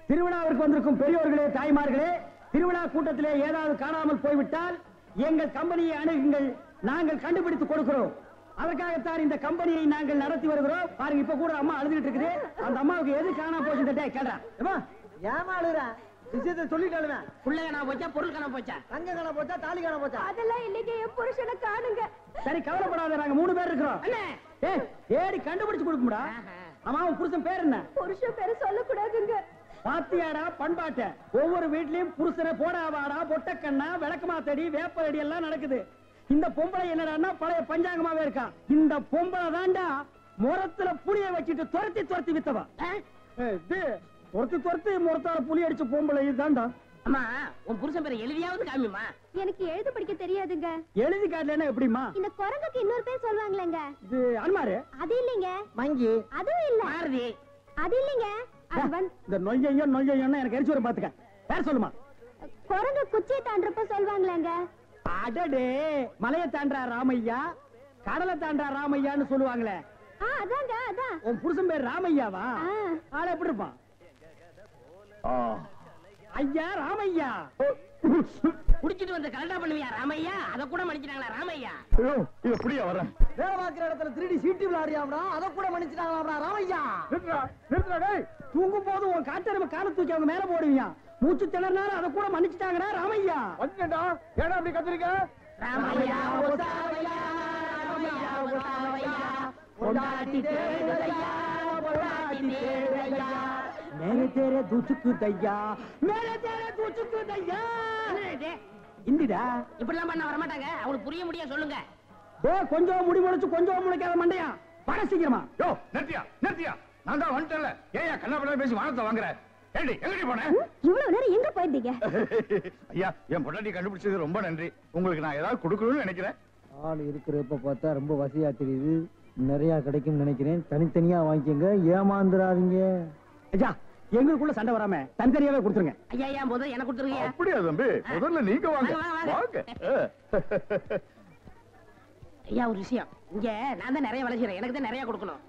திருவிழாவிற்கு வந்திருக்கும் பெரியோர்களே, தாய்மார்களே, திருவிழா கூட்டத்திலே ஏதாவது காணாமல் போய்விட்டால் எங்கள் கம்பெனியை அணுகுங்கள், நாங்கள் கண்டுபிடித்து கொடுக்கிறோம். அதற்காகத்தான் இந்த கம்பெனியை நாங்கள் நடத்தி வருகிறோம். பாருங்க, இப்ப கூட அம்மா அழுதுட்டு இருக்குது. அந்த அம்மாவுக்கு எது காணாம போச்சு கேள்றா. ஏமா அழுற? விஷயத்தை சொல்லிட்டாலுமே. புள்ள காணாம போச்சா, பொருள் காணாம போச்சா, தங்க காணாம போச்சா, தாலி காணாம போச்சா? அதெல்லாம் இன்னைக்கு என் புருஷனை காணுங்க. சரி, கவலைப்படாத, நாங்க 3 பேர் இருக்கிறோம். ஏடி கண்டுபிடிச்சு கொடுக்கும்டா. அம்மா, உன் புருஷன் பேர் என்ன? புருஷன் பேரு சொல்லக்கூடாதுங்க. பாத்தியாடா பண்பாட்ட, ஒவ்வொரு வீட்லயும் புருஷனை போடாவாடா, பொட்டக்கண்ணா, விளக்கமாத்தடி, வேப்படி எல்லாம் நடக்குது. இந்த பொம்பளை என்னடான்னா பழைய பஞ்சாங்கமாவே இருக்கா. இந்த பொம்பளை தாண்டா முரத்துல புளிய வச்சுட்டு துரத்தி துரத்தி வித்தவா. துரத்தி முரத்தால புளி அடிச்ச பொம்பளை இதுதான்டா. அம்மா, உன் புருஷன் பேரை எழுதியாவது காமிமா. எனக்கு எழுத படிக்க தெரியாதுங்க. எழுதி காட்டலன்னா எப்படிமா? இந்த குரங்குக்கு இன்னொரு பேர் சொல்வாங்களேங்க. இது அன்மாரு. அது இல்லைங்க. மங்கி. அதுவும் இல்ல. மாருதி. அது இல்லைங்க. இந்த நொய்யன்னு எனக்கு எரிச்சு வர பாத்துக்க. பேர் சொல்லுமா. குரங்கு குச்சியை தாண்டறப்ப சொல்வாங்களேங்க. அடடே, மலையை தாண்டா ராமையா, கடலை தாண்டா ராமையான்னு சொல்லுவாங்களே. அதாங்க, அதான். உன் புருஷன் பேர் ராமையாவா? ஆள எப்படி இருப்பான்? ஐயா ராமையா. குடிச்சிட்டு வந்து கலண்டா பண்ணுவியா ராமையா? அத கூட மன்னிச்சிட்டாங்களா ராமையா? இது எப்படியா வர? வேலை பார்க்கிற இடத்துல 3D சீட்டு விளையாடியாம்டா, அத கூட மன்னிச்சிட்டாங்களாம்டா ராமையா. நிறுத்துடா டேய். தூங்கும் போது உன் காட்டெருமை காலை தூக்கி அவங்க மேல போடுவீங்க. மூச்சு திணறனால அத கூட மன்னிச்சிட்டாங்கடா ராமையா. வந்துடா. ஏடா அப்படி கத்துறீங்க? ராமையா ஒசாவையா, ராமையா ஒசாவையா, பொண்டாட்டி தேடுதையா, பொண்டாட்டி தேடுதையா, மேலே தேரே தூச்சுக்கு தையா, மேலே தேரே தூச்சுக்கு தையா. இந்திடா இப்படிலாம் பண்ண வர மாட்டாங்க. அவங்களுக்கு புரிய முடியாது சொல்லுங்க. கொஞ்சம் முடி முளைச்சு கொஞ்சம் முளைக்காத மண்டையா, பட சீக்கிரமா. யோ நிறுத்தியா, நான் தான் வந்துட்டேன்ல. ஏயா கண்ணா பேசி வானத்தை வாங்குற? ஏண்டி எங்கடி போன? இவ்வளவு நேரம் எங்க போயிருந்தீங்க? ஐயா, என் பொண்டாட்டி கண்டுபிடிச்சது ரொம்ப நன்றி. உங்களுக்கு நான் ஏதாவது கொடுக்கணும்னு நினைக்கிறேன். ஆள் இருக்கிறப்ப பார்த்தா ரொம்ப வசதியா தெரியுது. நிறைய கிடைக்கும் நினைக்கிறேன். தனித்தனியா வாங்கிக்கங்க, ஏமாந்துடாதீங்க. ஐயா, எங்களுக்குள்ள சண்டை வராம தனித்தனியாவே கொடுத்துருங்க. ஐயா முதல்ல எனக்கு கொடுத்துருங்க. அப்படியா தம்பி? முதல்ல நீங்க வாங்க. வாங்க. ஐயா, ஒரு விஷயம். இங்க நான் தான் நிறைய வேலை செய்யறேன், எனக்கு தான் நிறைய கொடுக்கணும்.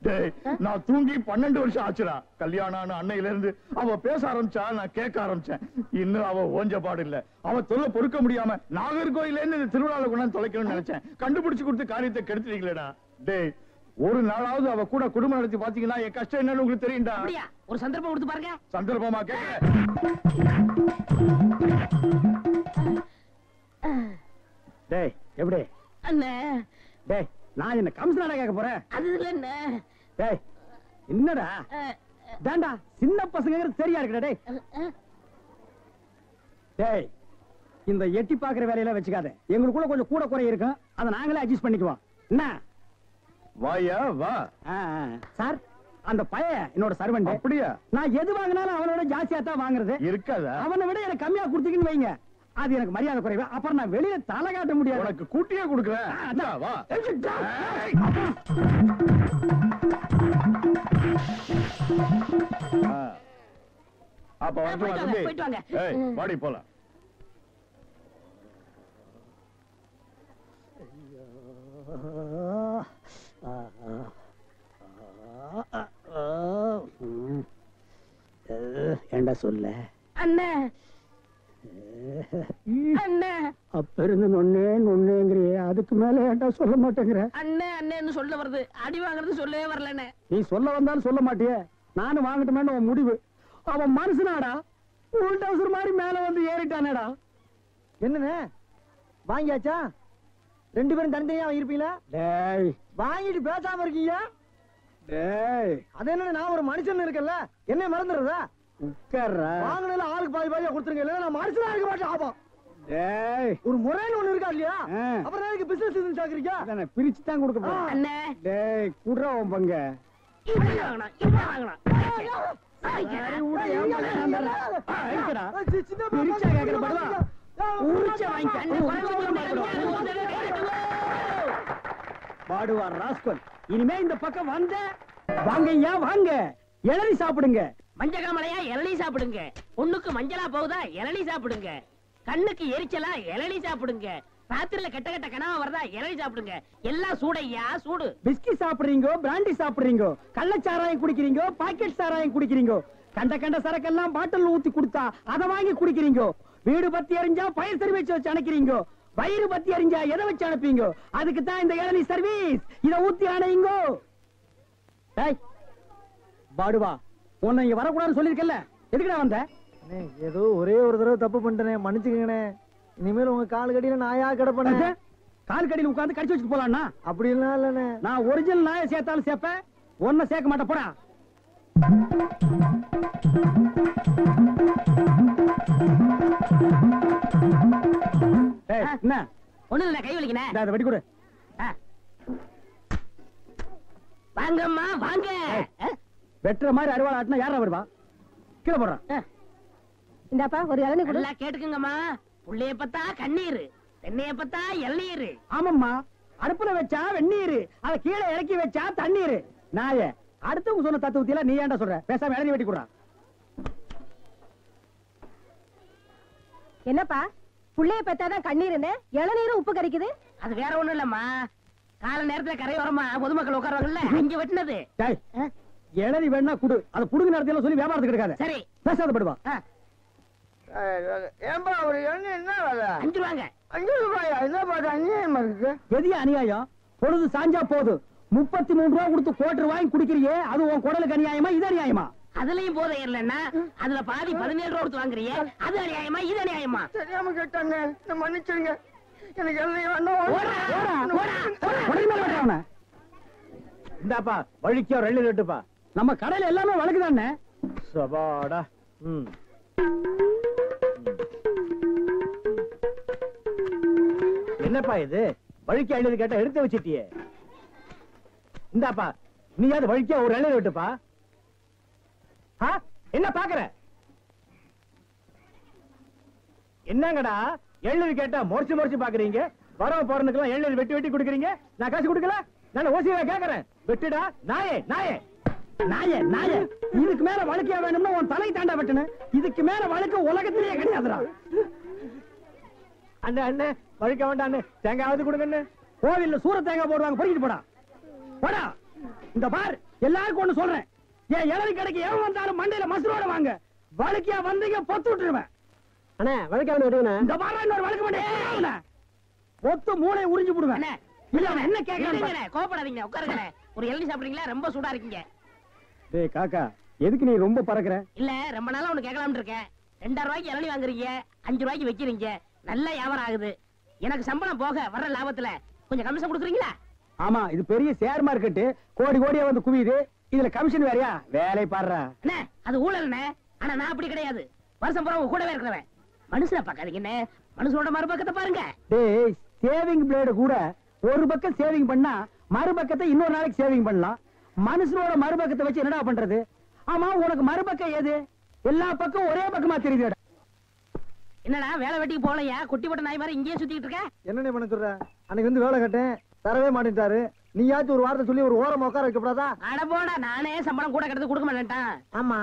டேய், நான் தூங்கி 12 வருஷம் ஆச்சுடா. கல்யாணம் அன்னையில இருந்து அவ பேச ஆரம்பிச்சா, நான் கேட்க ஆரம்பிச்சேன். இன்னும் அவ ஓஞ்ச பாடு இல்ல. அவ தொல்லை பொறுக்க முடியாம நாகர்கோயில இருந்து திருவிழால கொண்டாந்து தொலைக்கணும்னு நினைச்சேன். கண்டுபிடிச்சு கொடுத்து காரியத்தை கெடுத்துட்டீங்களேடா. டேய், ஒரு நாளாவது அவ கூட குடும்பம் நடத்தி பாத்தீங்கன்னா என் கஷ்டம் என்னன்னு உங்களுக்கு தெரியும்டா. அப்படியா? ஒரு சந்தர்ப்பம் கொடுத்து பாருங்க. சந்தர்ப்பமா கேட்க? டேய், எப்படி அண்ணே? டேய், நான் என்ன கம்சனாடா கேட்க போறேன்? அது இல்ல அண்ணே. டேய், என்னடா தாண்டா சின்ன பசங்க சரியா இருக்குடா. டேய் டேய், இந்த எட்டி பாக்குற வேலையெல்லாம் வச்சுக்காத. எங்களுக்குள்ள கொஞ்சம் கூட குறை இருக்கும், அதை நாங்களே அட்ஜஸ்ட் பண்ணிக்குவோம். என்ன வாயா வா. சார், அந்த பையன் என்னோட சர்வெண்ட். அப்படியா? நான் எது வாங்கினாலும் அவனோட ஜாஸ்தியா தான் வாங்குறது. இருக்காதா? அவனை விட எனக்கு கம்மியா கொடுத்தீங்கன்னு வைங்க, அது எனக்கு மரியாதை குறைவு. அப்புறம் நான் வெளியில தலை காட்ட முடியாது. உனக்கு கூட்டியே கொடுக்குறேன். வா. அப்ப போயிட்டு வாங்க. பாடி போலாம். ஏண்டா சொல்ல அண்ணே? அண்ணே, அப்ப இருந்து நொன்னேங்கிறியே, அதுக்கு மேல ஏண்டா சொல்ல மாட்டேங்கிற? அண்ணே அண்ணேன்னு சொல்ல வருது, அடி வாங்குறது சொல்லவே வரலண்ணே. நீ சொல்ல வந்தாலும் சொல்ல மாட்டியே. நானும் வாங்கட்டுமேன்னு உன் முடிவு. அவன் மனுஷனாடா, உள்டவுசர் மாதிரி மேல வந்து ஏறிட்டானேடா. என்னண்ணே வாங்கியாச்சா? 2 பேரும் தனித்தனியா வாங்கிருப்பீங்களா? டேய், வாங்கிட்டு பேசாம இருக்கீங்க. டேய், அது என்ன, நான் ஒரு மனுஷன் இருக்கல, என்ன மறந்துடுறதா? உட்கார்றா. வாங்கினால ஆளுக்கு பாதி பாதியா கொடுத்துருங்க, இல்ல நான் மனுஷனா இருக்க மாட்டேன். ஆமா, டேய், ஒரு முறைன்னு ஒண்ணு இருக்கா இல்லையா? அப்புறம் எனக்கு பிசினஸ் சாக்குறீங்க. அதானே பிரிச்சு தான் கொடுக்க போறேன். அண்ணே, டேய், குடுறா உன் பங்க. இப்படி வாங்கணும், இப்படி வாங்கணும். சரி, விடு, என் பங்க நான் தர்றேன். ஐக்கடா, பிரிச்சா கேக்குற பதிலா உரிச்சா வாடுவா ராஸ்கல். இனிமே இந்த பக்கம் வந்த வாங்கய்யா, வாங்க, இளநீ சாப்பிடுங்க. மஞ்சகாமலையா இளநீ சாப்பிடுங்க. பொண்ணுக்கு மஞ்சளா போகுதா இளநீ சாப்பிடுங்க. கண்ணுக்கு எரிச்சலா இளநீ சாப்பிடுங்க. ராத்திரில கெட்ட கெட்ட கனவா வரதா இளநீ சாப்பிடுங்க. எல்லாம் சூடையா சூடு. பிஸ்கி சாப்பிடுறீங்க, பிராண்டி சாப்பிடுறீங்க, கள்ளச்சாராயம் குடிக்கிறீங்க, பாக்கெட் சாராயம் குடிக்கிறீங்க. கண்ட கண்ட சரக்கெல்லாம் பாட்டில் ஊத்தி கொடுத்தா அதை வாங்கி குடிக்கிறீங்க. வீடு பத்தி எரிஞ்சா பயிர் சர்வீஸ் வச்சு அணைக்கிறீங்க. வயிறு பத்தி எரிஞ்சா எதை வச்சு அனுப்பீங்க? அதுக்கு தான் இந்த இளநீ சர்வீஸ். இத ஊத்தி அணையுங்க. டேய் பாடுவா, உன்னை இங்க வரக்கூடாதுன்னு சொல்லிருக்கல, எதுக்குடா வந்த? அண்ணே, ஏதோ ஒரே ஒரு தடவை தப்பு பண்ணிட்டேனே, மன்னிச்சுக்கங்கண்ணே. இனிமேல் உங்க கால் கடியில நாயா கிடப்பேன். கால் கடியில் உட்கார்ந்து கடிச்சு வச்சுட்டு போலாம்னா? அப்படி எல்லாம் இல்லண்ணே. நான் ஒரிஜினல் நாயை சேர்த்தாலும் சேர்ப்பேன், ஒன்ன சேர்க்க மாட்டேன். போடா. என்ன ஒண்ணு இல்ல, கை வலிக்கனே. அதை வெடி கொடு. வாங்கம்மா வாங்க. வெட்டுற மாதிரி அருவாள் ஆட்டினா யாரா வருவா? கீழே போடுறான். இந்தாப்பா ஒரு இளநீ கொடு. நல்லா கேட்டுக்குங்கம்மா. புள்ளைய பத்தா கண்ணீர், தென்னைய பத்தா இளநீர். ஆமாம்மா, அடுப்புல வச்சா வெந்நீர், அத கீழே இறக்கி வச்சா தண்ணீர். நாயே, அடுத்தவங்க சொன்ன தத்துவத்தில நீ ஏன்டா சொல்ற? பேசாம இளநீ வெட்டி கொடுறா. என்னப்பா புள்ளைய பெத்தாதான் கண்ணீருன்னு இளநீரும் உப்பு கறிக்குது? அது வேற ஒண்ணும் இல்லம்மா, கால நேரத்துல கரையோரமா பொதுமக்கள் உட்காருவாங்கல்ல, அங்க வெட்டினது. டேய், இளநீ வேணா குடு, அது புடுங்க நேரத்துல சொல்லி வியாபாரத்துக்கு எடுக்காத. சரி பேசாத படுவா. ஏன்பா ஒரு எண்ணெய் என்ன வேலை? 5 ரூபாங்க. 5 ரூபாயா? என்ன பாட்டு அநியாயமா இருக்கு. எதிய அநியாயம்? பொழுது சாஞ்சா போதும் 33 ரூபா கொடுத்து கோட்டர் வாங்கி குடிக்கிறியே, அது உன் குடலுக்கு அநியாயமா? இது அநியாயமா? அதுலயும் போதை இல்லன்னா அதுல பாதி 17 ரூபா கொடுத்து வாங்குறியே, அது அநியாயமா இது அநியாயமா? தெரியாம கேட்டாங்க, மன்னிச்சிருங்க. எனக்கு எண்ணெய் ஓடா, ஓடா, ஓடா. உடனே மேல வெட்டுறா அவனை. இந்தாப்பா வழிக்கோ 2 ரெட்டுப்பா. நம்ம கடையில எல்லாமே வழக்குதானே. சபாடா. என்னப்பா இது? வழிக்கு 50 கேட்டா எடுத்து வச்சிட்டியே. இந்தாப்பா நீயாவது வழிக்கா ஒரு 2 ரெட்டுப்பா. என்ன பாக்குற? என்னங்கடா 7 கேட்டா முறைச்சு பாக்குறீங்க? வரவ போறதுக்கெல்லாம் 7 வெட்டி வெட்டி கொடுக்குறீங்க, நான் காசு கொடுக்கல. நான் ஓசியா கேக்குறேன், வெட்டுடா. நாயே நாயே நாயே நாயே, இதுக்கு மேல வழக்கியா வேணும்னா உன் தலை தாண்டா வெட்டணும். இதுக்கு மேல வழக்கு உலகத்திலேயே கிடையாதுடா. அண்ணே அண்ணே வழிக்க வேண்டாம் அண்ணே, தேங்காவது கொடுங்கண்ணே. கோவில்ல சூர தேங்காய் போடுவாங்க, பொறுக்கிட்டு போடா. போடா. இந்த பார், எல்லாருக்கும் ஒண்ணு சொல்றேன், ஏன் இளநீ கடைக்கு எவன் வந்தாலும் மண்டையில மசுரோட வாங்க. வழக்கியா வந்தீங்க பொத்து விட்டுருவேன். அண்ணே வழிக்க வேணும். இந்த பாரு, இன்னொரு வழக்கு மாட்டேன், பொத்து மூளை உறிஞ்சு போடுவேன். அண்ணே, இல்ல அவன் என்ன கேட்கறான்? இருங்கண்ணே, கோபப்படாதீங்க, உட்காருங்க. ஒரு இளநீ சாப்பிடுறீங்களா? ரொம்ப சூடா இருக்கீங்க. டேய் காக்கா, எதுக்கு நீ ரொம்ப பறக்குற? இல்ல, ரொம்ப நாளா ஒண்ணு கேட்கலாம்னு இருக்கேன். 2 ரூபாய்க்கு இளநீ வாங்குறீங்க, 5 ரூபாய்க்கு வைக்கிறீங்க, நல்ல வியாபாரம் ஆகுது. எனக்கு சம்பளம் போக வர்ற லாபத்துல கொஞ்சம் கமிஷன் கொடுக்குறீங்களா? ஆமா, இது பெரிய ஷேர் மார்க்கெட், கோடி கோடியா வந்து குவியுது. இதுல கமிஷன் வேறையா? வேலை பாடுறா. அண்ணே, அது ஊழல்ண்ணே. ஆனா நான் அப்படி கிடையாது, வருஷம் பூரா உங்க கூடவே இருக்கிறவன். மனுஷனை பார்க்காதீங்க, மனுஷனோட மறுபக்கத்தை பாருங்க. டேய், சேவிங் பிளேடு கூட ஒரு பக்கம் சேவிங் பண்ணா மறுபக்கத்தை இன்னொரு நாளைக்கு சேவிங் பண்ணலாம். மனுஷனோட மறுபக்கத்தை வச்சு என்னடா பண்றது? ஆமா, உனக்கு மறுபக்கம் ஏது? எல்லா பக்கம் ஒரே பக்கமா தெரியுது. என்னடா வேலை வெட்டிக்கு போகலையா? குட்டி போட்ட நாய் மாதிரி இங்கேயே சுத்திட்டு இருக்க? என்னண்ணே பண்ண சொல்ற? அன்னைக்கு வந்து வேலை கட்டேன், தரவே மாட்டேன்ட்டாரு. நீயாச்சும் ஒரு வார்த்தை சொல்லி ஒரு ஓரம் உட்கார வைக்கப்படாதா? அட போடா, நானே சம்பளம் கூட கிடந்து கொடுக்க மாட்டேன்ட்டான். ஆமா,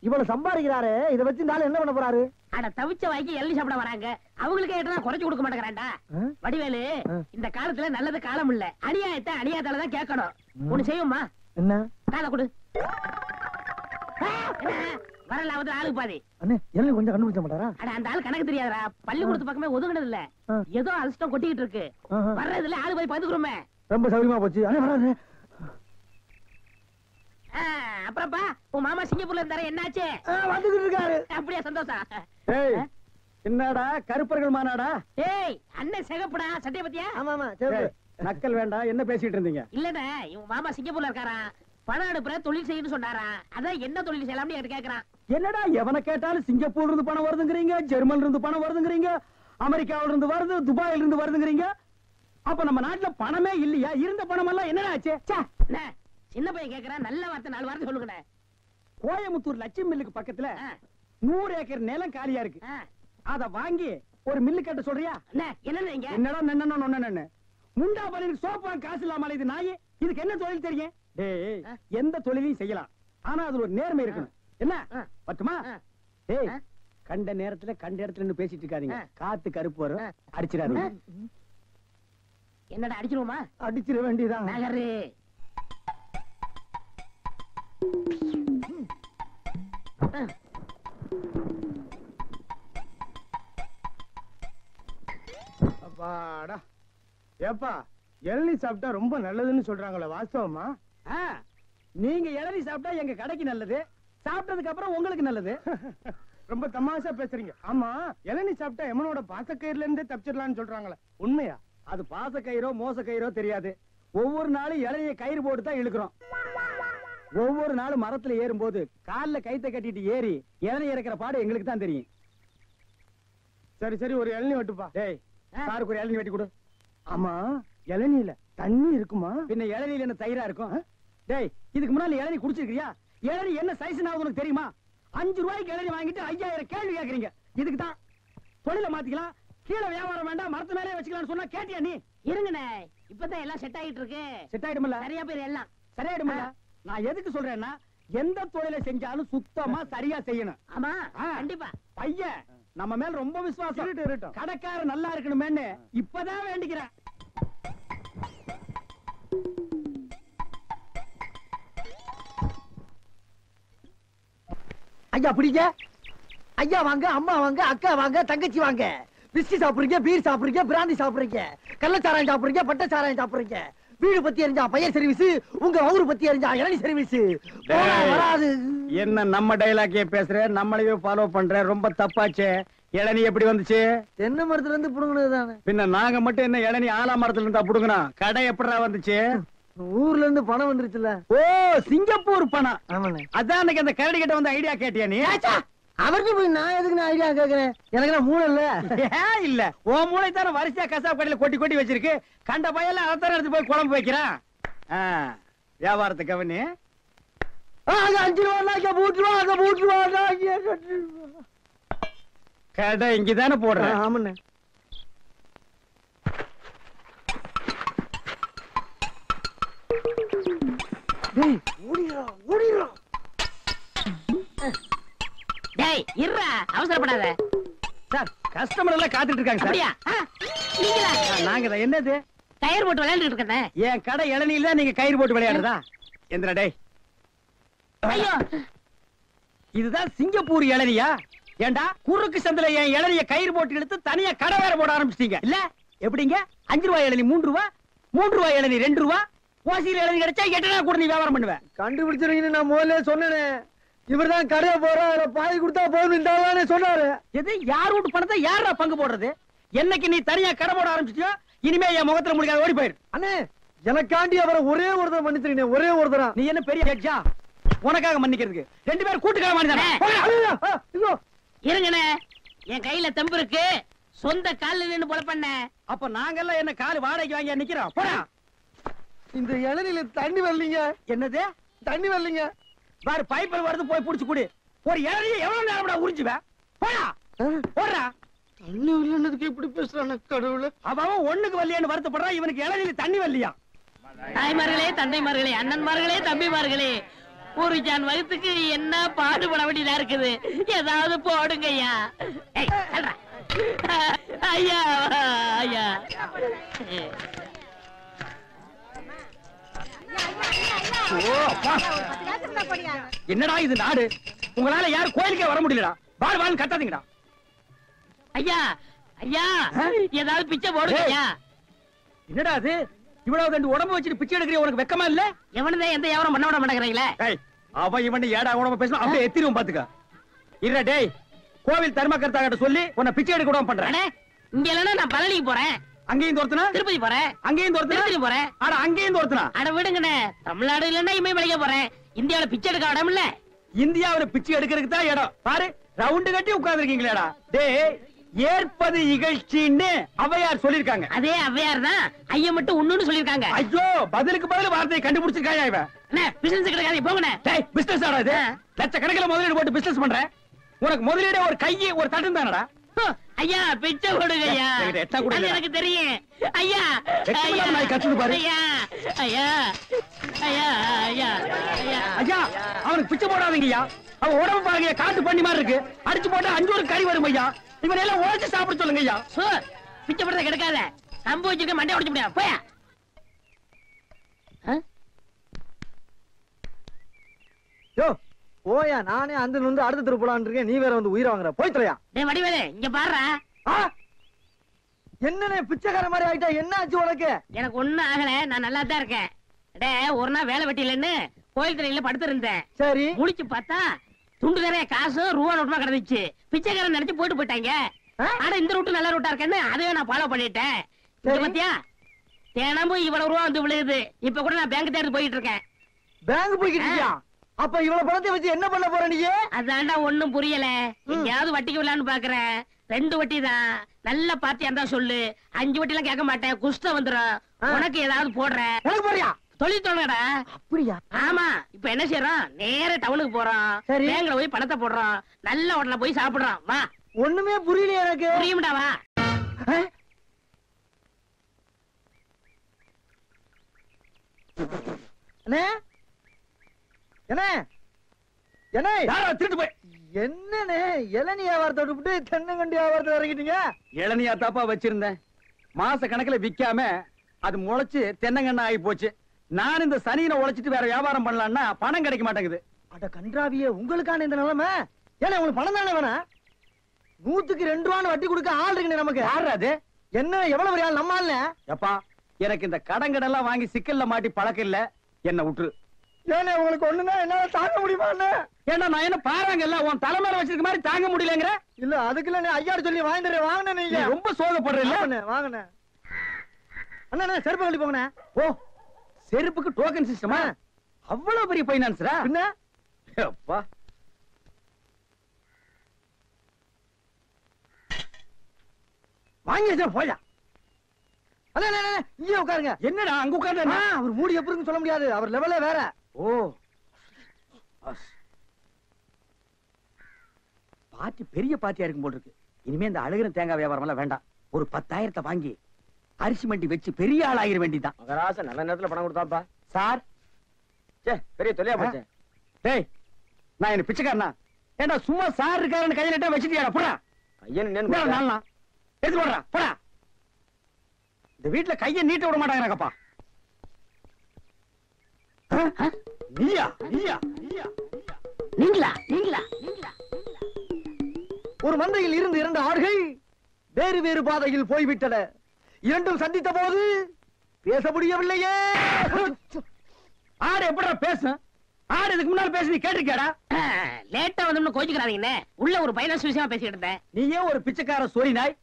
இவ்வளவு சம்பாதிக்கிறாரு, இதை வச்சு இந்த ஆளு என்ன பண்ண போறாரு? அட தவிச்ச வாய்க்கு எள்ளி சாப்பிட வராங்க, அவங்களுக்கு ஏற்றா குறைச்சு கொடுக்க மாட்டேங்கிறான்டா. வடிவேலு, இந்த காலத்துல நல்லது காலம் இல்ல, அநியாயத்தை அநியாயத்தாலதான் கேட்கணும். ஒண்ணு செய்யுமா? என்ன? காலை கொடு. வரல அவத்துல ஆளுக்கு பாதி. அண்ணே என்ன கொஞ்சம் கண்டுபிடிச்ச மாட்டாரா? அட அந்த ஆளு கணக்கு தெரியாதா, பள்ளிக்கூடத்து பக்கமே ஒதுங்கினது இல்ல, ஏதோ அலட்சம் கொட்டிக்கிட்டு இருக்கு. வர்றதுல ஆளு போய் பாத்துக்கிறோமே. ரொம்ப சௌரியமா போச்சு. அண்ணே வராரு. அப்புறப்பா உன் மாமா சிங்கப்பூர்ல இருந்தாரு, என்னாச்சு? வந்துகிட்டு இருக்காரு. அப்படியே சந்தோஷம். ஏய், என்னடா கருப்பர்கள் மாநாடா? ஏய், அண்ணன் சிகப்புடா, சட்டைய பத்தியா? ஆமா ஆமா சரி. நக்கல் வேண்டாம், என்ன பேசிட்டு இருந்தீங்க? இல்லண்ணே, இவன் மாமா சிங்கப்பூர்ல இருக்காரா, பணம் அனுப்புற தொழில் செய்யணும்னு சொன்னாரா, அதான் என்ன தொழில் செய்யலாம்னு என்கிட்ட கேக்குறான். என்னடா எவனை கேட்டாலும் சிங்கப்பூர்ல இருந்து பணம் வருதுங்கிறீங்க, ஜெர்மன்ல இருந்து பணம் வருதுங்கிறீங்க, அமெரிக்காவில இருந்து வருது, துபாயில இருந்து வருதுங்கிறீங்க. அப்ப நம்ம நாட்டுல பணமே இல்லையா? இருந்த பணம் எல்லாம் என்னடா ஆச்சு? அண்ணே, சின்ன பையன் கேக்குறான், நல்ல வார்த்தை 4 வார்த்தை சொல்லுங்கண்ணே. கோயம்புத்தூர் லட்சுமி மில்லுக்கு பக்கத்துல 100 ஏக்கர் நிலம் காலியா இருக்கு. அத வாங்கி ஒரு மில்லு கட்ட சொல்றியா? அண்ணே, என்ன நீங்க? என்னடா நன்னன்னு முண்டா பலனுக்கு சோப்பா காசு இல்லாம இது நாயே, இதுக்கு என்ன தொழில் தெரியும்? டேய், எந்த தொழிலையும் செய்யலாம், ஆனா அதுல ஒரு நேர்மை இருக்கணும். என்ன பட்டுமா? டேய், கண்ட நேரத்துல கண்ட இடத்துல நின்னு பேசிட்டு இருக்காதீங்க, காத்து கருப்பு வரும், அடிச்சிடாதீங்க. என்னடா அடிச்சிருவோமா? அடிச்சிட வேண்டியதான். நகரு. அப்பாடா. ஏப்பா இளநீ சாப்பிட்டா ரொம்ப நல்லதுன்னு சொல்றாங்களே, வாஸ்தவமா? நீங்க இளநீ சாப்பிட்டா எங்க கடைக்கு நல்லது, சாப்பிட்டதுக்கு அப்புறம் உங்களுக்கு நல்லது. ரொம்ப தமாஷா பேசுறீங்க. ஆமா, இளநீ சாப்பிட்டா எமனோட பாசக்கயிறுல இருந்தே தப்பிச்சிடலாம்னு சொல்றாங்களே, உண்மையா? அது பாச கயிறோ மோச கயிறோ தெரியாது. ஒவ்வொரு நாளும் இளநிய கயிறு போட்டு தான் இழுக்கிறோம். ஒவ்வொரு நாளும் மரத்துல ஏறும்போது கால்ல கைத்த கட்டிட்டு ஏறி இளநீ இறக்கிற பாடு எங்களுக்கு தான் தெரியும். சரி சரி, ஒரு இளநீ வெட்டுப்பா. டேய், சாருக்கு ஒரு இளநீ வெட்டி கொடு. ஆமா, இளநீல தண்ணி இருக்குமா? பின்ன இளநீல என்ன தயிரா இருக்கும்? டேய், இதுக்கு முன்னாடி இளநீ குடிச்சிருக்கியா? இளநீ என்ன சைஸ் உனக்கு தெரியுமா? 5 ரூபாய்க்கு இளநீ வாங்கிட்டு 5000 கேள்வி கேக்குறீங்க. இதுக்கு தான் தொழில மாத்திக்கலாம், கீழே வியாபாரம் வேண்டாம், மரத்து மேலே வச்சுக்கலாம்னு சொன்னா கேட்டியா நீ? இருங்கண்ணே, இப்பதான் எல்லாம் செட் ஆகிட்டு இருக்கு. செட் ஆயிடுமில்ல? சரியா பேர் எல்லாம் சரியாயிடுமில்ல? நான் எதுக்கு சொல்றேன்னா, எந்த தொழிலை செஞ்சாலும் சுத்தமா சரியா செய்யணும். ஆமா, கண்டிப்பா. பையன் நம்ம மேல ரொம்ப விசுவாசம். கடைக்காரர் நல்லா இருக்கணுமேன்னு இப்பதான் வேண்டிக்கிறேன். ஐயா பிடிங்க. ஐயா வாங்க, அம்மா வாங்க, அக்கா வாங்க, தங்கச்சி வாங்க. விஸ்கி சாப்பிடுறீங்க, பீர் சாப்பிடுறீங்க, பிராந்தி சாப்பிடுறீங்க, கள்ளச்சாராயம் சாப்பிடுறீங்க, பட்ட சாராயம் சாப்பிடுறீங்க. வீடு பத்தி எரிஞ்சா பையன் சர்வீஸ், உங்க ஊரு பத்தி எரிஞ்சா இளநீ சர்வீஸ். வராது. என்ன நம்ம டைலாக்கே பேசுற, நம்மளையே ஃபாலோ பண்ற, ரொம்ப தப்பாச்சே. இளநீ எப்படி வந்துச்சு? தென்னை மரத்துல இருந்து புடுங்கினது தானே. பின்ன நாங்க மட்டும் என்ன இளநீ ஆலா மரத்துல இருந்தா புடுங்கணும்? கடை எப்படிடா வந்துச்சு? ஊர்ல இருந்து பணம் வந்துருச்சுல. ஓ, சிங்கப்பூர் பணம். ஆமாண்ணே. அதான் அன்னைக்கு அந்த கரடி கிட்ட வந்து ஐடியா கேட்டியா நீ? அவருக்கு போய் நான் எதுக்கு நான் ஐடியா கேக்குறேன்? எனக்கு நான் மூளை இல்ல. ஏன் இல்ல? ஓ மூளை தானே வரிசையா கசாப் கடையில கொட்டி கொட்டி வச்சிருக்கு. கண்ட பையெல்லாம் அதான் எடுத்து போய் குழம்பு வைக்கிறான். வியாபாரத்தை கவனி. 5 ரூபா பூட்டுருவா. கடை இங்கதானே போடுறேன். ஆமாண்ணே. டேய், இருடா, அவசரப்படாத. சார், கஸ்டமர் எல்லாம் காத்துட்டு இருக்காங்க சார். அப்படியா? நீங்களா? நாங்க தான். என்னது? கயிறு போட்டு விளையாண்டுட்டு இருக்கேன். என் கடை இளநீல தான் நீங்க கயிறு போட்டு விளையாடுறதா? எந்திரா டேய். ஐயோ, இதுதான் சிங்கப்பூர் இளநியா? ஏண்டா குறுக்கு சந்தில என் இளநிய கயிறு போட்டு எடுத்து தனியா கடை வேற போட ஆரம்பிச்சிட்டீங்க இல்ல? எப்படிங்க? 5 ரூபாய் இளநீ 3 ரூபா, 3 ரூபாய் இளநீ 2 ரூபா, ஓசியில் இளநீ கிடைச்சா 8 நாள் கூட நீ வியாபாரம் பண்ணுவேன். கண்டுபிடிச்சிருக்கீங்கன்னு நான் முதல்ல சொன்னேனே. இவர்தான் கடையை போற பாய் கொடுத்தா போதும் சொன்னாரு. எது? யார் வீட்டு பணத்தை யாரா பங்கு போடுறது? என்னைக்கு நீ தனியா கடை போட ஆரம்பிச்சிட்டியோ இனிமே என் முகத்துல முடிக்காத, ஓடி போயிரு. அண்ணே, எனக்காண்டி அவரை ஒரே ஒருத்தர் மன்னிச்சிருக்கீங்க, ஒரே ஒருத்தரா. நீ என்ன பெரிய ஜட்ஜா உனக்காக மன்னிக்கிறதுக்கு? 2 பேரும் கூட்டுக்கார மாட்டானே. இருங்கண்ணே, என் கையில தெம்பு இருக்கு, சொந்த கால்ல நின்னு போல பண்ண. அப்ப நாங்கெல்லாம் என்ன கால் வாடகைக்கு வாங்கி நிக்கிறோம்? போடா. இந்த இளநில தண்ணி வரலீங்க. என்னது? தண்ணி வரலீங்க. வேற பைப்பில் வருது, போய் புடிச்சு குடி. ஒரு இளநியை எவ்வளவு நேரம் உறிஞ்சுவேன்? போடா, போடுறா. தண்ணி வரலன்னதுக்கு இப்படி பேசுறான கடவுளே. அவன் ஒண்ணுக்கு வரலையான்னு வருத்தப்படுறான், இவனுக்கு இளநிலை தண்ணி வரலையா? தாய்மார்களே, தந்தைமார்களே, அண்ணன்மார்களே, தம்பிமார்களே, ஒரு ஜான் வகுத்துக்கு என்ன பாடுபட வேண்டியதா இருக்குது. ஏதாவது போடுங்க ஐயா. ஏய், தள்ளுடா. ஐயா, ஐயா. என்னடா இது நாடு? உங்களால யாரும் கோயிலுக்கே வர முடியலடா. வாழ் வாழ் கத்தாதீங்கடா. ஐயா, ஐயா, ஏதாவது பிச்சை போடுங்க ஐயா. என்னடா அது? இவ்வளவு கண்டு உடம்பு வச்சுட்டு பிச்சை எடுக்கிற உனக்கு வெக்கமா இல்ல? எவனதான் எந்த வியாபாரம் பண்ண விட மாட்டேங்கிறீங்களே. அவன் இவன் ஏடா உடம்பு பேசணும், அப்படியே எத்திரும் பாத்துக்க. இல்ல டேய், கோவில் தர்மகர்த்தா கிட்ட சொல்லி உன்னை பிச்சை எடுக்க விடாம பண்றேன். இங்க இல்லன்னா நான் பழனிக்கு போறேன், அங்கேயும் தோர்த்தனா, திருப்பதி போறேன், அங்கேயும் தோர்த்தனா, திருப்பதி போறேன். அட அங்கேயும் தோர்த்தனா. அட விடுங்கண்ணே, தமிழ்நாடு இல்லன்னா இமயமலைக்கு போறேன். இந்தியாவில பிச்சை எடுக்க இடம் இல்ல. இந்தியாவில பிச்சை எடுக்கிறதுக்கு தான் இடம். பாரு, ரவுண்டு கட்டி உட்கார்ந்துருக்கீங்களேடா. டேய், ஏற்பது இகழ்ச்சின்னு அவையார் சொல்லிருக்காங்க. அதே அவ்வையார் தான் ஐயா மட்டும் ஒண்ணுன்னு சொல்லிருக்காங்க. ஐயோ, பதிலுக்கு பதில் வார்த்தையை கண்டுபிடிச்சிருக்காயா இவன்? அண்ணே, பிசினஸ் கிடைக்காது, போங்கண்ணே. டேய், பிசினஸ் ஆடா இது? லட்சக்கணக்கில் முதலீடு போட்டு பிசினஸ் பண்றேன். உனக்கு முதலீடு ஒரு கையை ஒரு தட்டும் தானடா. ஐயா, பிச்சை கொடுங்க ஐயா. அது எனக்கு தெரியும் ஐயா. கத்துது பாரு. ஐயா, ஐயா, ஐயா, ஐயா, ஐயா. ஐயா, அவனுக்கு பிச்சை போடாதீங்கய்யா. அவன் உடம்பு பாருங்க, காட்டு பண்ணி மாதிரி இருக்கு. அடிச்சு போட்டா 5 ஒரு கறி வரும் ஐயா. இவன் எல்லாம் உழைச்சு சாப்பிட சொல்லுங்க ஐயா. பிச்சை போடுறத கிடைக்காத, கம்பு வச்சிருக்க மண்டை உடைச்சு முடியாது. போயா. யோ, ஓயா நானே அந்த வந்து அடுத்த தெரு போலான்னு இருக்கேன், நீ வேற வந்து உயிரை வாங்குற. போய் தொலையா. டேய் வடிவேலு இங்க பாருடா. என்னனே பிச்சைக்கார மாதிரி ஆயிட்டா, என்ன ஆச்சு உனக்கு? எனக்கு ஒண்ணும் ஆகல, நான் நல்லா தான் இருக்கேன். டேய் ஒரு நாள் வேலை வெட்டிலன்னு கோயில் திரையில படுத்து இருந்தேன். சரி முழிச்சு பார்த்தா துண்டு நிறைய காசு ரூபா நோட்டுமா கிடந்துச்சு. பிச்சைக்காரன் நினைச்சு போயிட்டாங்க. ஆனா இந்த ரூட்டு நல்ல ரூட்டா இருக்கேன்னு அதையே நான் ஃபாலோ பண்ணிட்டேன். பாத்தியா தினமும் இவ்வளவு ரூபா வந்து விழுகுது. இப்ப கூட நான் பேங்க் தேடி போயிட்டு இருக்கேன். பேங்க் போய்கிட்டு இருக்கியா? அப்ப இவ்வளவு பணத்தை வச்சு என்ன பண்ண போற நீ? அதான்டா ஒண்ணும் புரியல. எங்கயாவது வட்டிக்கு விடலான்னு பாக்குறேன். 2 வட்டி தான். நல்ல பாத்தியா இருந்தா சொல்லு. 5 வட்டி எல்லாம் கேட்க மாட்டேன், குஷ்டம் வந்துடும். உனக்கு ஏதாவது போடுறேன். உனக்கு போறியா? தொழில் தொடங்கடா. அப்படியா? ஆமா. இப்ப என்ன செய்யறோம், நேர டவுனுக்கு போறோம். சரி. பேங்க்ல போய் பணத்தை போடுறோம். நல்ல ஹோட்டல்ல போய் சாப்பிடுறோம். வா. ஒண்ணுமே புரியல எனக்கு. புரியும்டா வா. அண்ணே என்ன என்ன யாரா திருட்டு போய் என்னண்ணே இளநீ வியாபாரத்தை விட்டு தென்னங்கண்டி வியாபாரத்தை இறங்கிட்டீங்க? இளநியா தாப்பா வச்சிருந்தேன். மாச கணக்குல விக்காம அது முளைச்சு தென்னங்கண்ணா ஆகி போச்சு. நான் இந்த சனியில உழைச்சிட்டு வேற வியாபாரம் பண்ணலாம்னா பணம் கிடைக்க மாட்டேங்குது. அட கன்றாவியே, உங்களுக்கான இந்த நிலைமை. ஏன்னா உங்களுக்கு பணம் தானே வேணா? 100க்கு 2 ரூபான்னு வட்டி கொடுக்க ஆள் இருக்குண்ணே நமக்கு. யாரு அது? என்ன எவ்வளவு பெரிய ஆள் நம்ம ஆள்ல? எப்பா எனக்கு இந்த கடங்கடெல்லாம் வாங்கி சிக்கல்ல மாட்டி பழக்கம் இல்ல, என்ன விட்டுரு. ஏன்னா உங்களுக்கு ஒண்ணுன்னா என்னால தாங்க முடியுமா? ஏன்னா நான் என்ன பாருங்கல்ல உன் தலைமையில வச்சிருக்க மாதிரி தாங்க முடியலங்கிற. இல்ல அதுக்குள்ள ஐயாரு சொல்லி வாங்கிட்டு வாங்கினேன். நீங்க நீ ரொம்ப சோகப்படுறீல்ல. வாங்கினே அண்ணா செருப்பு கழட்டி போங்கண்ணே. ஓ செருப்புக்கு டோக்கன் சிஸ்டமா? அவ்வளவு பெரிய பைனான்ஸ்ரா? என்ன அப்பா வாங்கிருச்சா போயா. அண்ணா இங்கே உட்காருங்க. என்னடா அங்க உட்கார்ந்து? அவர் மூடி எப்படி இருக்குன்னு சொல்ல முடியாது, அவர் லெவலே வேற. ஓ பாட்டி பெரிய பாட்டியா இருக்கும் போல இருக்கு. இனிமே இந்த அழுகிற தேங்காய் வியாபாரம் எல்லாம் வேண்டாம். ஒரு 10,000 வாங்கி அரிசி மண்டி வச்சு பெரிய ஆள் ஆகிற வேண்டிதான். மகராச நல்ல நேரத்துல பணம் கொடுத்தாப்பா. சார் பெரிய தொல்லையா போச்சு. டேய் நான் என்ன பிச்சைக்காரனா? ஏண்டா சும்மா சார் இருக்காருன்னு கையில நட்டா வச்சிட்டியாடா? போடா ஐயன் நாளா எடுத்து போடுறா போடா. இந்த வீட்டுல கையை நீட்ட விட மாட்டாங்கப்பா. நீயா நீயா நீயா நீங்களா நீங்களா நீங்களா? ஒரு மந்தையில் இருந்து 2 ஆடுகள் வேறு வேறு பாதையில் போய்விட்டன. இரண்டும் சந்தித்த போது பேச முடியவில்லையே. ஆடு எப்படா பேசும்? ஆடு இதுக்கு முன்னால பேசி நீ கேட்டிருக்கியாடா? லேட்டா வந்து கோச்சுக்கிறாதீங்கண்ணே. உள்ள ஒரு பைனான்ஸ் விஷயமா பேசிக்கிட்டு இருந்தேன். நீயே ஒரு பிச்சைக்கார சொறி நாய்.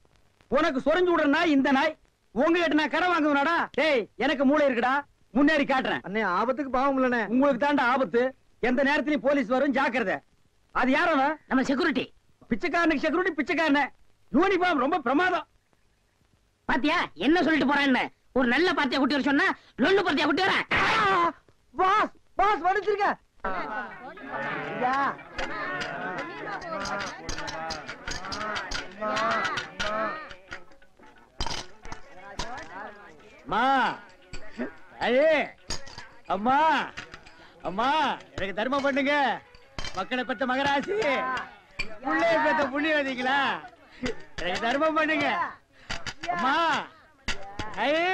உனக்கு சொரிஞ்சு விடுற நாய் இந்த நாய். உங்ககிட்ட நான் கடன் வாங்குவேனாடா? டேய் எனக்கு மூளை இருக்குடா, முன்னேறி காட்டுறேன். அண்ணே ஆபத்துக்கு பாவம் இல்லனே. உங்களுக்கு தாண்டா ஆபத்து. எந்த நேரத்திலயும் போலீஸ் வரும், ஜாக்கிரதை. அது யாரும் நம்ம செக்யூரிட்டி. பிச்சைக்காரனுக்கு செக்யூரிட்டி பிச்சைக்காரன. யூனிஃபார்ம் ரொம்ப பிரமாதம். பாத்தியா என்ன சொல்லிட்டு போறான்னு? ஒரு நல்ல பாத்தியா குட்டி வர சொன்னா லொல்லு பாத்தியா குட்டி வர. பாஸ் பாஸ் வடிச்சிருக்க. ஐயா அம்மா ஐயே அம்மா அம்மா எனக்கு தர்மம் பண்ணுங்க. மக்களை பெத்த மகராசி, புள்ளைய பெத்த புண்ணியவதிங்களா, எனக்கு தர்மம் பண்ணுங்க. அம்மா ஐயே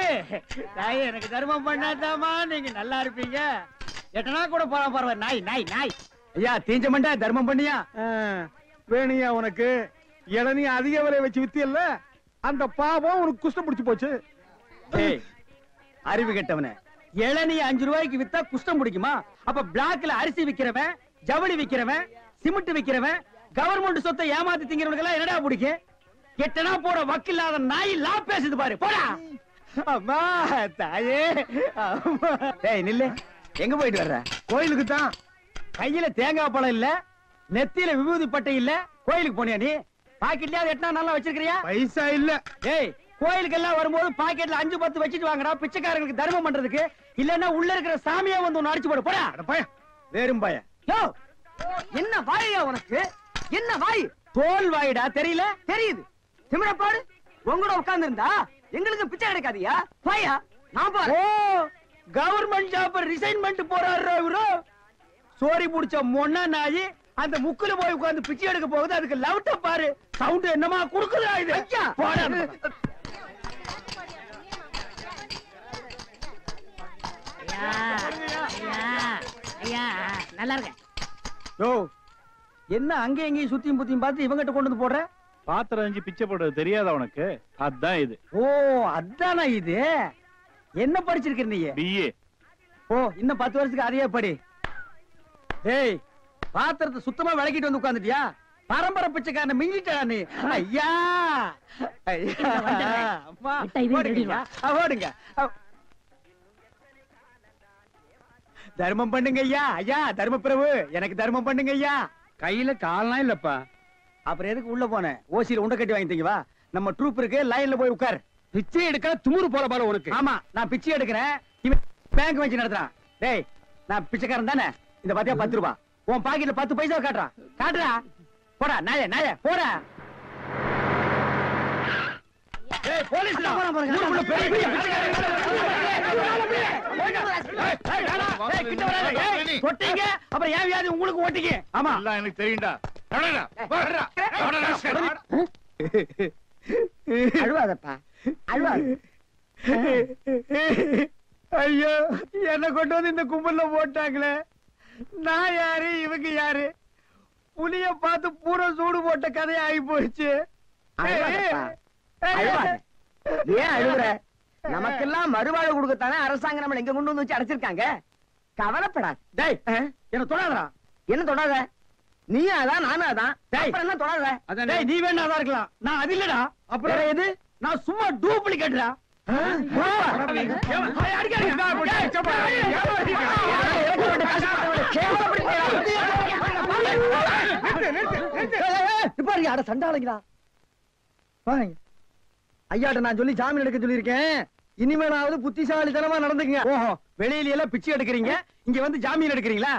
தாயே எனக்கு தர்மம் பண்ணாதாமா நீங்க நல்லா இருப்பீங்க. எட்டனா கூட போலாம் பரவாயில்ல. நாய் நாய் நாய். ஐயா தீஞ்ச மண்டா தர்மம் பண்ணியா? வேணியா உனக்கு இளநீ அதிக விலை வச்சு வித்தியல்ல, அந்த பாவம் உனக்கு குஷ்டம் பிடிச்சு போச்சு. ஏய் அறிவு கெட்டவனே, இளநீ 5 ரூபாய்க்கு வித்தா குஷ்டம் பிடிக்குமா? அப்ப பிளாக்ல அரிசி விக்கிறவன், ஜவுளி விக்கிறவன், சிமெண்ட் விக்கிறவன், கவர்மெண்ட் சொத்தை ஏமாத்தி திங்கிறவனுக்கு எல்லாம் என்னடா பிடிக்கும்? எட்டனா போட வக்கில்லாத நாய் லா பேசுது பாரு. போடா. அம்மா தாயே அம்மா. டேய் நில்லு. எங்க போயிட்டு வர்ற? கோயிலுக்கு தான். கையில தேங்காய் பழம் இல்ல, நெத்தியில விபூதி பட்டை இல்ல, கோயிலுக்கு போனியா நீ? பாக்கெட்லயாவது எட்டனா நல்லா வச்சிருக்கிறியா? பைசா இல்ல. ஏய் கோயிலுக்கு எல்லாம் வரும்போது பாக்கெட்ல 5-10 வச்சிட்டு வாங்கடா, பிச்சைக்காரங்களுக்கு தர்மம் பண்றதுக்கு. இல்லன்னா உள்ள இருக்கிற சாமியா வந்து ஒன்னு அடிச்சு போடு. போடா பையன் வேறும் பையன். யோ என்ன வாயா உனக்கு? என்ன வாய்? தோல் வாயிடா, தெரியல? தெரியுது. திமிர பாரு. உங்களோட உட்கார்ந்து இருந்தா எங்களுக்கு பிச்சை கிடைக்காதியா? வாயா நான் பாரு. ஓ கவர்மெண்ட் ஜாப் ரிசைன் பண்ணிட்டு போறாரு இவரு. சோரி புடிச்ச மொன்னா நாயி அந்த முக்குல போய் உட்கார்ந்து பிச்சை எடுக்க போகுது. அதுக்கு லவுட்ட பாரு. சவுண்ட் என்னமா குடுக்குதா இது? போடா. ஐயா ஐயா ஐயா நல்லா இருக்க. யோ என்ன அங்கே எங்கேயும் சுத்தியும் புத்தியும் பார்த்து இவங்கிட்ட கொண்டு வந்து போடுற? பாத்திரம் அஞ்சு பிச்சை போடுறது தெரியாதா உனக்கு? அதான் இது. ஓ அதானா இது? என்ன படிச்சிருக்க நீ? பிஏ. ஓ இன்னும் 10 வருஷத்துக்கு அதையே படி. ஏய் பாத்திரத்தை சுத்தமா விளக்கிட்டு வந்து உட்கார்ந்துட்டியா? பரம்பரை பிச்சைக்காரன மிஞ்சிட்டா நீ. ஐயா ஐயா அம்மா விட்டா இதையும் ஓடுங்க. திருடிடுவா. ஓடுங்க. தர்மம் பண்ணுங்க ஐயா. ஐயா தர்ம பிரபு எனக்கு தர்மம் பண்ணுங்க ஐயா. கையில கால்லாம் இல்லப்பா. அப்புறம் எதுக்கு உள்ள போன? ஓசியில உண்டை கட்டி வாங்கிட்டீங்க வா. நம்ம ட்ரூப் இருக்கு, லைன்ல போய் உட்கார். பிச்சை எடுக்க துமுறு போல பாரு உனக்கு. ஆமா நான் பிச்சை எடுக்கிறேன், இவன் பேங்க் வச்சு நடத்துறான். டேய் நான் பிச்சைக்காரன் தானே? இந்த பாத்தியா 10 ரூபாய் உன் பாக்கெட்ல 10 பைசா காட்டுறான். காட்டுறா போடா நாயே நாயே போடா. ஏய் போலீஸ்டா ஊருக்குள்ள பெரிய பெரிய தொட்டீங்க அப்புறம் ஏன் வியாதி உங்களுக்கு ஓட்டிங்க. ஆமா எல்லாம் எனக்கு தெரியும்டா. அழுவாதப்பா அழுவாத. ஐயோ என்ன கொண்டு வந்து இந்த கும்பல்ல போட்டாங்களே. நான் யாரு இவங்க யாரு? புலிய பார்த்து பூரா சூடு போட்ட கதையா ஆகி போயிடுச்சு. அழுவாதப்பா, அழுவாத. ஏன் அழுகுற? நமக்கெல்லாம் மறுவாழ்வு கொடுக்கத்தானே அரசாங்கம் நம்மள எங்க கொண்டு வந்து வச்சு அடைச்சிருக்காங்க. கவலைப்படாத. டேய் என்ன தொடாதடா. என்ன தொடாத? நீயும் அதான் நானும் அதான். டேய். அப்புறம் என்ன தொடாத? டேய் நீ வேணா அதான் இருக்கலாம், நான் அது இல்லடா. அப்புறம் எது? நான் சும்மா டூப்ளிகேட்டா. ஐயாட்ட நான் சொல்லி ஜாமீன் எடுக்க சொல்லியிருக்கேன். இனிமேலாவது புத்திசாலித்தனமா நடந்துக்குங்க. ஓஹோ வெளியில எல்லாம் பிச்சை எடுக்கிறீங்க, இங்க வந்து ஜாமீன் எடுக்கிறீங்களா?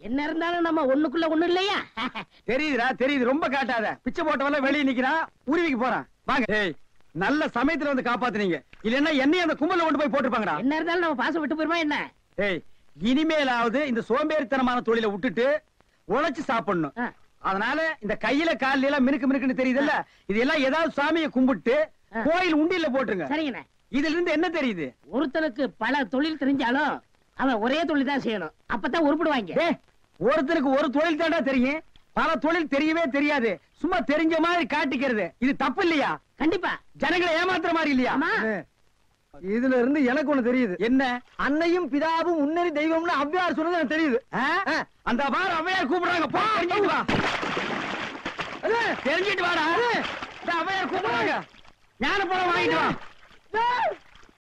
என்ன இருந்தாலும் நம்ம ஒண்ணுக்குள்ள ஒண்ணு இல்லையா? தெரியுதுடா தெரியுது, ரொம்ப காட்டாத. பிச்சை போட்டவன வெளியே நிக்கிறான், உருவிக்கு போறான். வாங்க. டேய் நல்ல சமயத்துல வந்து காப்பாத்துனீங்க, இல்லன்னா என்னையும் அந்த கும்பல்ல கொண்டு போய் போட்டுருப்பாங்கடா. என்ன இருந்தாலும் நம்ம பாசம் விட்டு போயிருமா என்ன? டேய் இனிமேலாவது இந்த சோம்பேறித்தனமான தொழிலை விட்டுட்டு உழைச்சு சாப்பிடணும். அதனால இந்த கையில கால்ல எல்லாம் மினுக்கு மினுக்குன்னு தெரியுதுல்ல, இது எல்லாம் ஏதாவது சாமியை கும்பிட்டு கோயில் உண்டியல்ல போட்டுருங்க. சரிங்கண்ணே. இதுல இருந்து என்ன தெரியுது? ஒருத்தனுக்கு பல தொழில் தெரிஞ்சாலும் அவன் ஒரே தொழில் தான் செய்யணும், அப்பதான் உருப்பிடுவாங்க. டேய் ஒருத்தருக்கு ஒரு தொழில் தாண்டா தெரியும், பல தொழில் தெரியவே தெரியாது. சும்மா தெரிஞ்ச மாதிரி காட்டிக்கிறது இது தப்பு இல்லையா? கண்டிப்பா. ஜனங்களை ஏமாத்துற மாதிரி இல்லையா? ஆமா. இதுல இருந்து எனக்கு ஒண்ணு தெரியுது. என்ன? அன்னையும் பிதாவும் முன்னறி தெய்வம்னு அவ்வையார் சொன்னது எனக்கு தெரியுது. அந்த பார் அவையார் கூப்பிடுறாங்க, போ தெரிஞ்சிட்டு வா. தெரிஞ்சிட்டு வாடா. அவையார் கூப்பிடுறாங்க, ஞான பழம் வாங்கிட்டு வா.